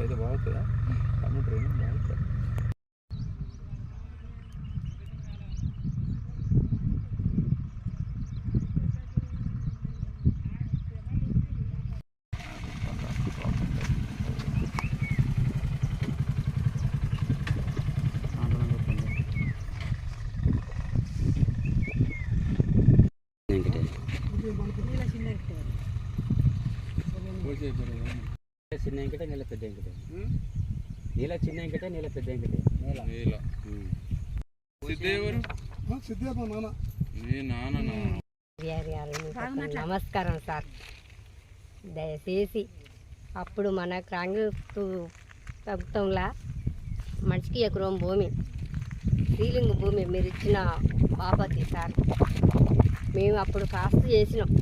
అయితే బాగుంటుందా టమాటో బాగుంటుంది. చిన్న వెంకటే నీళ్ళ పెద్ద వెంకటే నీళ్ళ చిన్న వెంకటే నీళ్ళ పెద్ద వెంకటే నమస్కారం సార్. దయచేసి అప్పుడు మన కాంగ్రెస్ ప్రభుత్వంలో మనిషికి ఎకరం భూమి సీలింగ్ భూమి మీరు ఇచ్చిన బాపతి సార్. మేము అప్పుడు కాస్త చేసినాం.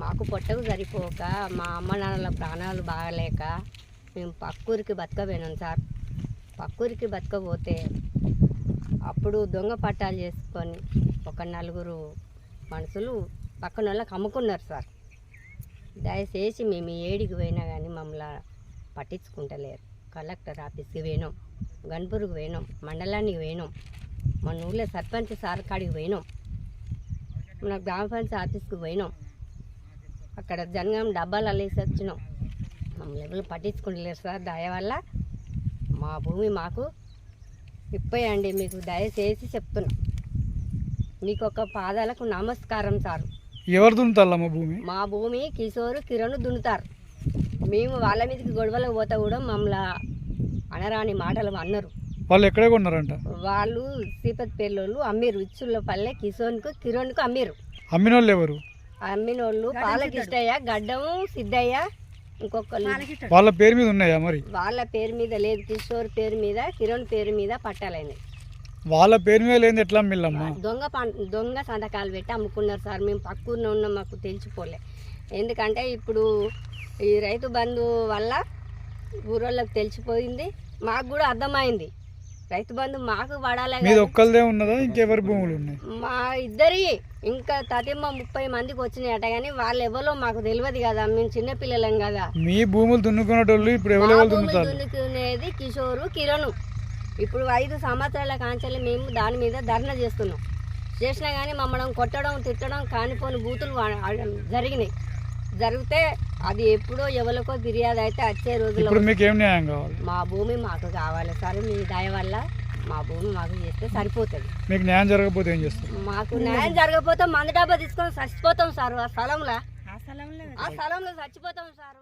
మాకు పొట్టకు సరిపోక మా అమ్మ నాన్నల ప్రాణాలు బాగలేక మేము పక్కూరికి బతకపోయినాం సార్. పక్కూరికి బతకపోతే అప్పుడు దొంగ పట్టాలు చేసుకొని ఒక 4 మనుషులు పక్కన వాళ్ళకి అమ్ముకున్నారు సార్. దయచేసి మేము ఏడికి పోయినా కానీ మమ్మల్ని పట్టించుకుంటలేరు. కలెక్టర్ ఆఫీస్కి పోయినాం, గన్పూర్కి పోయినాం, మండలానికి పోయినాం, మన ఊళ్ళో సర్పంచ్ సార్ కాడికి పోయినాం, మన గ్రామ పంచాయతీ ఆఫీస్కి పోయినాం. అక్కడ జనగాం డబ్బాలు అల్లేసి వచ్చినాం. మమ్మల్ని ఎవరు పట్టించుకుంటలేరు సార్. దయ వల్ల మా భూమి మాకు ఇప్పేయండి. మీకు దయచేసి చెప్తున్నాం. మీకు ఒక పాదాలకు నమస్కారం సార్. ఎవరు దున్నుతారు మా భూమి? మా భూమి కిషోరు కిరణ్ దున్నుతారు. మేము వాళ్ళ మీదకి గొడవలకు పోతా కూడా మమ్మల్ని అనరాని మాటలు అన్నారు. వాళ్ళు ఎక్కడే కొన్నారంట? వాళ్ళు శ్రీపతి పేర్లోళ్ళు అమ్మిరు. ఇచ్చుళ్ళపల్లె కిషోర్కు కిరణ్కు అమ్మిరు. అమ్మిన వాళ్ళు ఎవరు? అమ్మినోళ్ళు పాలకిష్టయ్య, గడ్డం సిద్ధయ్య, ఇంకొకళ్ళు. వాళ్ళ పేరు మీద ఉన్నాయా మరి? వాళ్ళ పేరు మీద లేదు. కిషోర్ పేరు మీద, కిరణ్ పేరు మీద పట్టాలైనవి. వాళ్ళ పేరు మీద లేదు ఎట్లా అమ్మిల్లమ్మా? దొంగ సంతకాలు పెట్టి అమ్ముకున్నారు సార్. మేము పక్కూరిలో ఉన్నాం, మాకు తెలిసిపోలే. ఎందుకంటే ఇప్పుడు ఈ రైతు బంధు వల్ల ఊరోళ్ళకి తెలిసిపోయింది, మాకు కూడా అర్థమైంది. రైతు బంధు మాకు పడాలి. మీది ఒక్కళ్ళదే ఉన్నదా ఇంకెవరి భూములు ఉన్నాయి? మా ఇద్దరి ఇంకా 30 మందికి వచ్చినాయి అట. కానీ వాళ్ళు ఎవరో మాకు తెలియదు కదా, మేము చిన్నపిల్లలం కదా. మీ భూములు దున్నుకునేటోళ్ళు ఇప్పుడు ఎవరెవరు దున్నుతారు? దున్నుకునేది కిషోరు కిరణ్. ఇప్పుడు 5 సంవత్సరాల కాంచెల్లి మేము దాని మీద ధర్నా చేస్తున్నాం. చేసినా కానీ మమ్మల్ని కొట్టడం, తిట్టడం, కానిపోని బూతులు జరిగినాయి. జరిగితే అది ఎప్పుడో ఎవరికో ఫిర్యాదు అయితే వచ్చే రోజుల్లో మీకు ఏం న్యాయం కావాలి? మా భూమి మాకు కావాలి సార్. మీ దయ వల్ల మా భూమి మాకు చేస్తే సరిపోతుంది. మీకు న్యాయం జరగకపోతే ఏం చేస్తారు? మాకు న్యాయం జరగకపోతే మందు డబ్బా తీసుకొని చచ్చిపోతాం సార్. ఆ స్థలంలో చచ్చిపోతాం సార్.